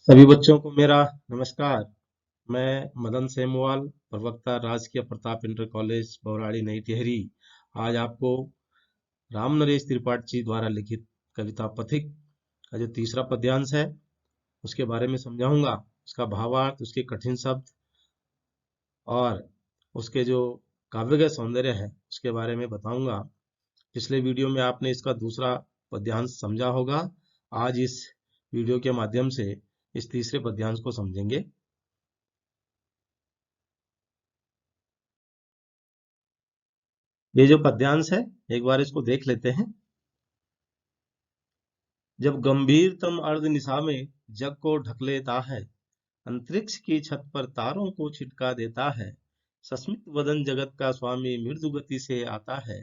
सभी बच्चों को मेरा नमस्कार। मैं मदन सेमवाल, प्रवक्ता राजकीय प्रताप इंटर कॉलेज बौराड़ी नई टिहरी। आज आपको राम नरेश त्रिपाठी जी द्वारा लिखित कविता पथिक का जो तीसरा पद्यांश है उसके बारे में समझाऊंगा। उसका भावार्थ, उसके कठिन शब्द और उसके जो काव्य सौंदर्य है उसके बारे में बताऊंगा। पिछले वीडियो में आपने इसका दूसरा पद्यांश समझा होगा। आज इस वीडियो के माध्यम से इस तीसरे पद्यांश को समझेंगे। ये जो पद्यांश है एक बार इसको देख लेते हैं। जब गंभीरतम अर्ध निशा में जग को ढक लेता है, अंतरिक्ष की छत पर तारों को छिटका देता है, सस्मित वदन जगत का स्वामी मृदु गति से आता है,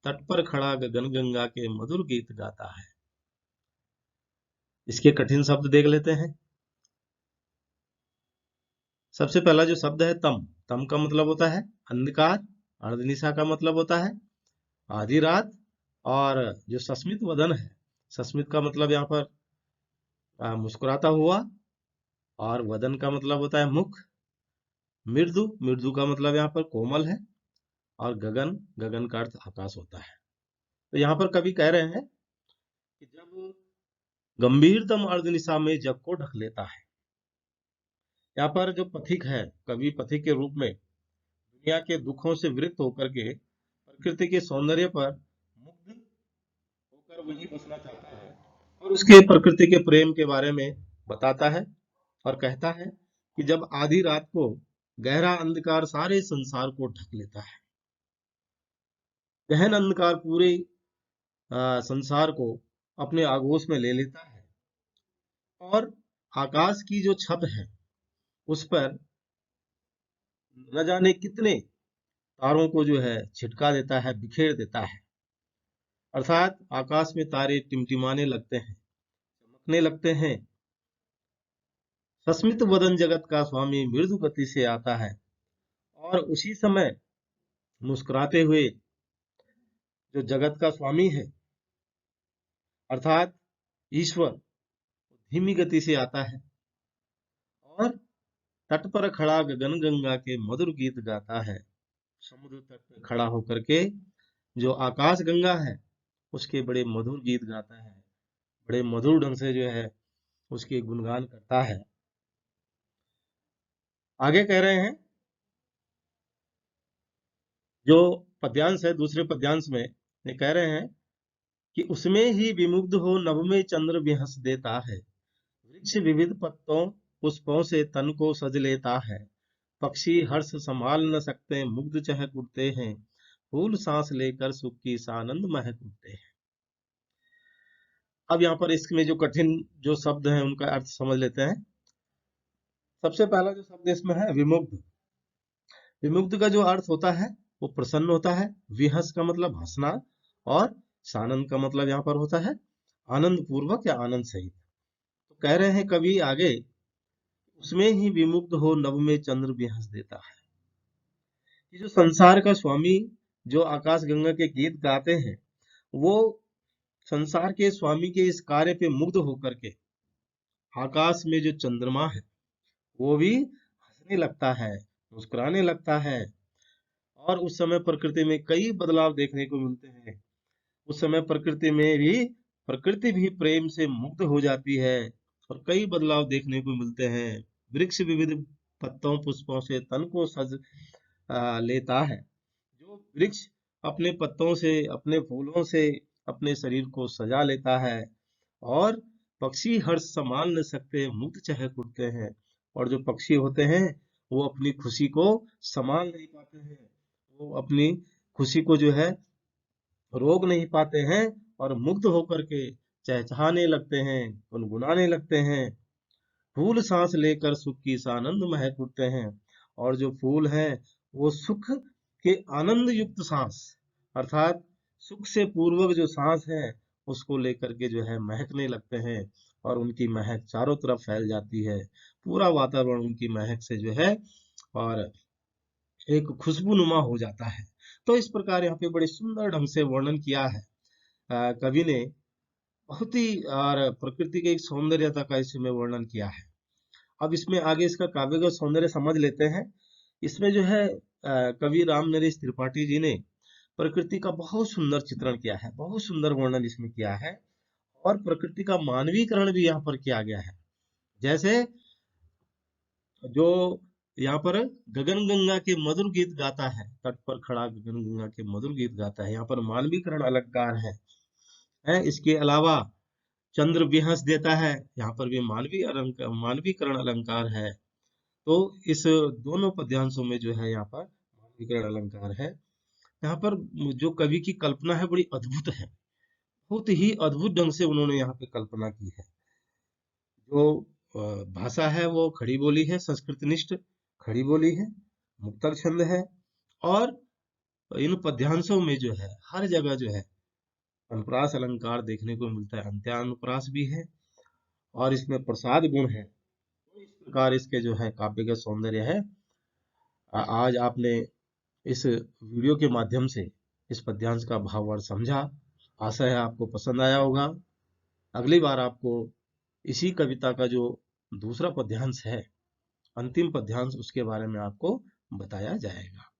तट पर खड़ा गगन गंगा के मधुर गीत गाता है। इसके कठिन शब्द देख लेते हैं। सबसे पहला जो शब्द है तम। तम का मतलब होता है अंधकार। अर्धनिशा का मतलब होता है आधी रात। और जो सस्मित वदन है, सस्मित का मतलब यहाँ पर मुस्कुराता हुआ, और वदन का मतलब होता है मुख। मृदु, मृदु का मतलब यहाँ पर कोमल है। और गगन, गगन का अर्थ आकाश होता है। तो यहाँ पर कवि कह रहे हैं कि जब गंभीरतम अर्धनिशा में जग को ढक लेता है। यहाँ पर जो पथिक है, कवि पथिक के रूप में दुनिया के दुखों से विरक्त होकर के प्रकृति के सौंदर्य पर मुग्ध होकर वही बसना चाहता है, और उसके प्रकृति के प्रेम के बारे में बताता है। और कहता है कि जब आधी रात को गहरा अंधकार सारे संसार को ढक लेता है, गहन अंधकार पूरे संसार को अपने आगोश में ले लेता है, और आकाश की जो छत है उस पर न जाने कितने तारों को जो है छिटका देता है, बिखेर देता है। अर्थात आकाश में तारे टिमटिमाने लगते हैं, चमकने लगते हैं। सस्मित वदन जगत का स्वामी मृदु गति से आता है, और उसी समय मुस्कुराते हुए जो जगत का स्वामी है अर्थात ईश्वर धीमी गति से आता है, और तट पर खड़ा गगन गंगा के मधुर गीत गाता है। समुद्र तट पर खड़ा होकर के जो आकाश गंगा है उसके बड़े मधुर गीत गाता है, बड़े मधुर ढंग से जो है उसके गुणगान करता है। आगे कह रहे हैं, जो पद्यांश है दूसरे पद्यांश में ये कह रहे हैं कि उसमें ही विमुग्ध हो नभ में चंद्र भी हंस देता है, वृक्ष विविध पत्तों पुष्पों से तन को सज लेता है, पक्षी हर्ष संभाल न सकते मुग्ध चहक उठते हैं, फूल सांस लेकर सुख की सानंद महक उठते हैं। अब यहाँ पर इसमें जो कठिन जो शब्द हैं उनका अर्थ समझ लेते हैं। सबसे पहला जो शब्द इसमें है विमुग्ध। विमुग्ध का जो अर्थ होता है वो प्रसन्न होता है। विहस का मतलब हंसना, और सानंद का मतलब यहाँ पर होता है आनंद पूर्वक या आनंद सहित। तो कह रहे हैं कवि आगे, उसमें ही विमुग्ध हो नभ में चंद्र भी हंस देता है। कि जो संसार का स्वामी जो आकाश गंगा के गीत गाते हैं, वो संसार के स्वामी के इस कार्य पे मुग्ध होकर के आकाश में जो चंद्रमा है वो भी हंसने लगता है, मुस्कुराने लगता है। और उस समय प्रकृति में कई बदलाव देखने को मिलते हैं। उस समय प्रकृति भी प्रेम से मुग्ध हो जाती है, और कई बदलाव देखने को मिलते हैं। वृक्ष विविध पत्तों पुष्पों से तन को सज लेता है। जो वृक्ष अपने पत्तों से, अपने फूलों से अपने शरीर को सजा लेता है, और पक्षी हर्ष संभाल न सकते मुग्ध चहक उठते हैं। और जो पक्षी होते हैं वो अपनी खुशी को संभाल नहीं पाते हैं, वो अपनी खुशी को जो है रोक नहीं पाते हैं, और मुग्ध होकर के चहचहाने लगते हैं, गुनगुनाने लगते हैं। फूल सांस लेकर सुख की सानंद महक उठते हैं। और जो फूल हैं वो सुख के आनंद युक्त सांस, अर्थात सुख से पूर्वक जो सांस है उसको लेकर के जो है महकने लगते हैं, और उनकी महक चारों तरफ फैल जाती है। पूरा वातावरण उनकी महक से जो है और एक खुशबूनुमा हो जाता है। तो इस प्रकार यहाँ पे बड़े सुंदर ढंग से वर्णन किया है कवि ने। बहुत ही और प्रकृति के एक सौंदर्यता का इसमें वर्णन किया है। अब इसमें आगे इसका काव्यगत सौंदर्य समझ लेते हैं। इसमें जो है कवि राम नरेश त्रिपाठी जी ने प्रकृति का बहुत सुंदर चित्रण किया है, बहुत सुंदर वर्णन इसमें किया है, और प्रकृति का मानवीकरण भी यहाँ पर किया गया है। जैसे जो यहाँ पर गगन गंगा के मधुर गीत गाता है, तट पर खड़ा गगन गंगा के मधुर गीत गाता है, यहाँ पर मानवीकरण अलंकार है। इसके अलावा चंद्र विहंस देता है, यहाँ पर भी मानवीकरण अलंकार है। तो इस दोनों पद्यांशों में जो है यहाँ पर मानवीकरण अलंकार है। यहाँ पर जो कवि की कल्पना है बड़ी अद्भुत है, बहुत ही अद्भुत ढंग से उन्होंने यहाँ पे कल्पना की है। जो भाषा है वो खड़ी बोली है, संस्कृतनिष्ठ खड़ी बोली है, मुक्तक छंद है, और इन पद्यांशों में जो है हर जगह जो है अनुप्रास अलंकार देखने को मिलता है, अंत्यानुप्रास भी है, और इसमें प्रसाद गुण है। तो इस प्रकार इसके जो है काव्य का सौंदर्य है। आज आपने इस वीडियो के माध्यम से इस पद्यांश का भावार्थ समझा। आशा है आपको पसंद आया होगा। अगली बार आपको इसी कविता का जो दूसरा पद्यांश है, अंतिम पद्यांश, उसके बारे में आपको बताया जाएगा।